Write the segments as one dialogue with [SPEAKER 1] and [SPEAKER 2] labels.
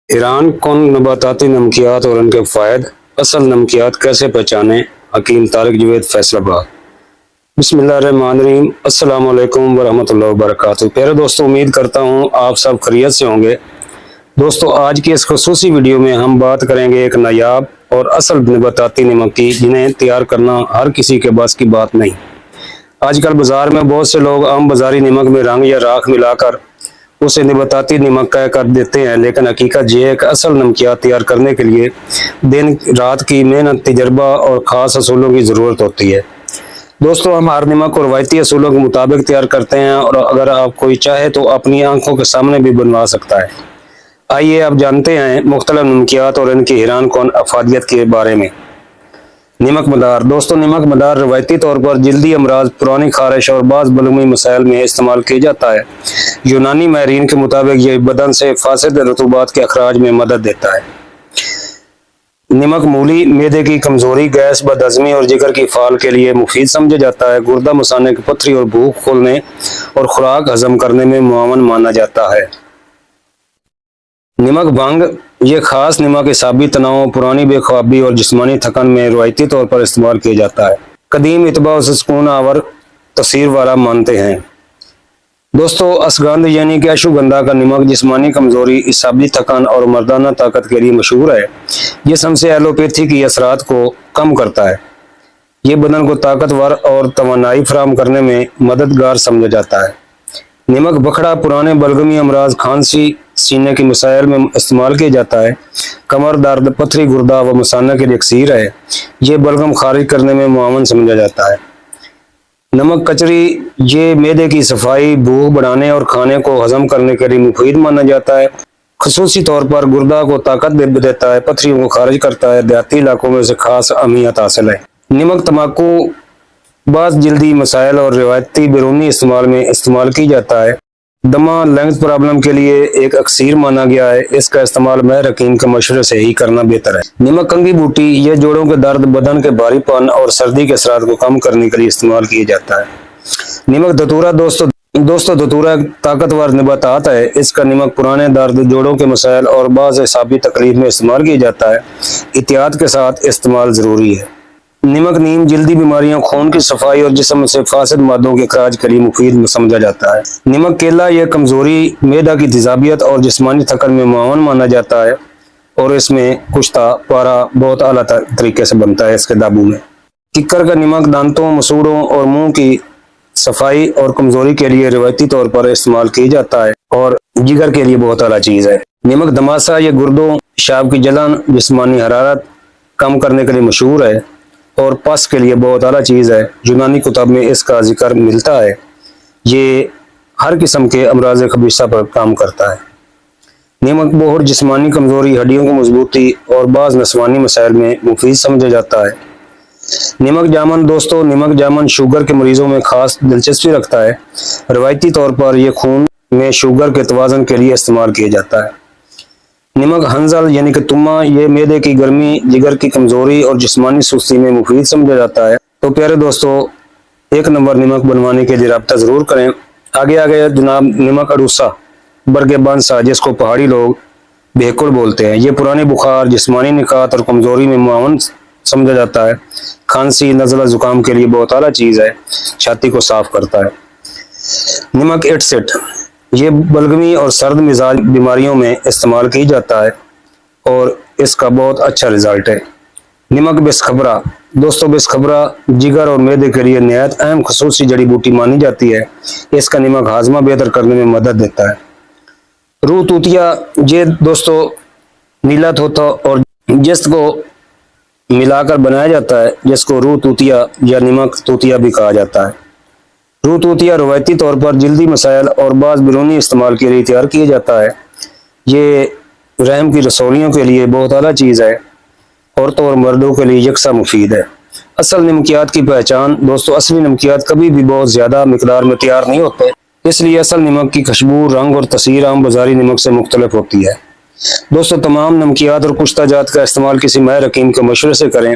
[SPEAKER 1] ایران کون نباتاتی نمکیات اور ان کے فوائد، اصل نمکیات کیسے پہچانیں؟ حکیم طارق جوید، فیصل آباد۔ بسم اللہ الرحمن الرحیم۔ السلام علیکم ورحمۃ اللہ وبرکاتہ۔ پیارے دوستوں، امید کرتا ہوں آپ سب خیریت سے ہوں گے۔ دوستوں، آج کی اس خصوصی ویڈیو میں ہم بات کریں گے ایک نایاب اور اصل نباتاتی نمک کی، جنہیں تیار کرنا ہر کسی کے بس کی بات نہیں۔ آج کل بازار میں بہت سے لوگ عام بازاری نمک میں رنگ یا راکھ ملا کر اسے نباتاتی نمک کہہ کر دیتے ہیں، لیکن حقیقت یہ ہے کہ اصل نمکیات تیار کرنے کے لیے دن رات کی محنت، تجربہ اور خاص اصولوں کی ضرورت ہوتی ہے۔ دوستوں، ہم ہر نمک کو روایتی اصولوں کے مطابق تیار کرتے ہیں، اور اگر آپ کوئی چاہے تو اپنی آنکھوں کے سامنے بھی بنوا سکتا ہے۔ آئیے اب جانتے ہیں مختلف نمکیات اور ان کی حیران کن افادیت کے بارے میں۔ نمک مدار۔ دوستوں، نمک مدار روایتی طور پر جلدی امراض، پرانی خارش اور بعض بلغمی مسائل میں استعمال کیا جاتا ہے۔ یونانی ماہرین کے مطابق یہ بدن سے فاسد رطوبات کے اخراج میں مدد دیتا ہے۔ نمک مولی معدے کی کمزوری، گیس، بد ہضمی اور جگر کی فعال کے لیے مفید سمجھا جاتا ہے۔ گردہ مثانے کی پتھری اور بھوک کھولنے اور خوراک ہضم کرنے میں معاون مانا جاتا ہے۔ نمک بھنگ۔ یہ خاص نمک اعصابی تناؤ، پرانی بے خوابی اور جسمانی تھکن میں روایتی طور پر استعمال کیا جاتا ہے۔ قدیم اتباع اسے سکون آور تاثیر والا مانتے ہیں۔ دوستو، اشگند یعنی کہ اشوگندھا کا نمک جسمانی کمزوری، اعصابی تھکن اور مردانہ طاقت کے لیے مشہور ہے۔ جسم سے ایلوپیتھی کی اثرات کو کم کرتا ہے۔ یہ بدن کو طاقتور اور توانائی فراہم کرنے میں مددگار سمجھا جاتا ہے۔ نمک بکھڑا پرانے بلغمی امراض، کھانسی، سینے کے مسائل میں استعمال کیا جاتا ہے۔ کمر درد، پتھری، گردہ و مثانہ کے لیے اکسیر ہے۔ یہ بلغم خارج کرنے میں معاون سمجھا جاتا ہے۔ نمک کچری۔ یہ معدے کی صفائی، بھوک بڑھانے اور کھانے کو ہضم کرنے کے لیے مفید مانا جاتا ہے۔ خصوصی طور پر گردہ کو طاقت دیتا ہے، پتھریوں کو خارج کرتا ہے۔ دیہاتی علاقوں میں اسے خاص اہمیت حاصل ہے۔ نمک تمباکو بعض جلدی مسائل اور روایتی بیرونی استعمال میں استعمال کی جاتا ہے۔ دمہ لنگز پرابلم کے لیے ایک اکسیر مانا گیا ہے۔ اس کا استعمال ماہر حکیم کے مشورے سے ہی کرنا بہتر ہے۔ نمک کنگھی بوٹی۔ یہ جوڑوں کے درد، بدن کے بھاری پن اور سردی کے اثرات کو کم کرنے کے لیے استعمال کیا جاتا ہے۔ نمک دھتورا۔ دوستو دھتورا ایک طاقتور نباتات ہے۔ اس کا نمک پرانے درد، جوڑوں کے مسائل اور بعض اعصابی تکلیف میں استعمال کیا جاتا ہے۔ احتیاط کے ساتھ استعمال ضروری ہے۔ نمک نیم جلدی بیماریوں، خون کی صفائی اور جسم سے فاسد مادوں کے اخراج کے لیے مفید سمجھا جاتا ہے۔ نمک کیلا۔ یہ کمزوری، معدہ کی تیزابیت اور جسمانی تھکن میں معاون مانا جاتا ہے، اور اس میں کشتا پارا بہت اعلیٰ طریقے سے بنتا ہے اس کے دابو میں۔ ککر کا نمک دانتوں، مسوڑوں اور منہ کی صفائی اور کمزوری کے لیے روایتی طور پر استعمال کیا جاتا ہے، اور جگر کے لیے بہت اعلیٰ چیز ہے۔ نمک دماسا۔ یہ گردوں، پیشاب کی جلن، جسمانی حرارت کم کرنے کے لیے مشہور ہے، اور پس کے لیے بہت اعلیٰ چیز ہے۔ یونانی کتب میں اس کا ذکر ملتا ہے۔ یہ ہر قسم کے امراض خبیثہ پر کام کرتا ہے۔ نمک بہر۔ جسمانی کمزوری، ہڈیوں کو مضبوطی اور بعض نسوانی مسائل میں مفید سمجھا جاتا ہے۔ نمک جامن۔ دوستو، نمک جامن شوگر کے مریضوں میں خاص دلچسپی رکھتا ہے۔ روایتی طور پر یہ خون میں شوگر کے توازن کے لیے استعمال کیا جاتا ہے۔ نمک ہنزل یعنی کہ تما۔ یہ معدے کی گرمی، جگر کی کمزوری اور جسمانی سستی میں مفید سمجھا جاتا ہے۔ تو پیارے دوستو، ایک نمبر نمک بنوانے کے لیے رابطہ ضرور کریں۔ آگے جناب نمک اڈوسا برگ بانسا، جس کو پہاڑی لوگ بھیکڑ بولتے ہیں۔ یہ پرانی بخار، جسمانی نکات اور کمزوری میں معاون سمجھا جاتا ہے۔ کھانسی، نزلہ، زکام کے لیے بہت اعلیٰ چیز ہے، چھاتی کو صاف کرتا ہے۔ نمک اٹسٹ۔ یہ بلغمی اور سرد مزاج بیماریوں میں استعمال کی جاتا ہے، اور اس کا بہت اچھا رزلٹ ہے۔ نمک بسخبرہ۔ دوستو، بسخبرہ جگر اور معدے کے لیے نہایت اہم خصوصی جڑی بوٹی مانی جاتی ہے۔ اس کا نمک ہاضمہ بہتر کرنے میں مدد دیتا ہے۔ روح توتیا۔ یہ دوستو نیلا توتا اور جست کو ملا کر بنایا جاتا ہے، جس کو روح توتیا یا نمک توتیا بھی کہا جاتا ہے۔ روح توتیا روایتی طور پر جلدی مسائل اور بعض بیرونی استعمال کے لیے تیار کیا جاتا ہے۔ یہ رحم کی رسولیوں کے لیے بہت اعلیٰ چیز ہے، عورتوں اور مردوں کے لیے یکساں مفید ہے۔ اصل نمکیات کی پہچان۔ دوستو، اصلی نمکیات کبھی بھی بہت زیادہ مقدار میں تیار نہیں ہوتے، اس لیے اصل نمک کی خوشبو، رنگ اور تاثیر عام بازاری نمک سے مختلف ہوتی ہے۔ دوستو، تمام نمکیات اور کشتہ جات کا استعمال کسی ماہر حکیم کے مشورے سے کریں،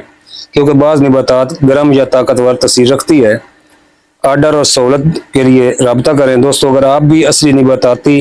[SPEAKER 1] کیونکہ بعض نباتات گرم یا طاقتور تاثیر رکھتی ہے۔ آرڈر اور سہولت کے لیے رابطہ کریں۔ دوستو، اگر آپ بھی اصلی نباتاتی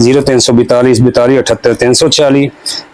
[SPEAKER 1] 0342 42 78 346।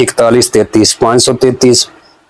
[SPEAKER 1] 41 33 533।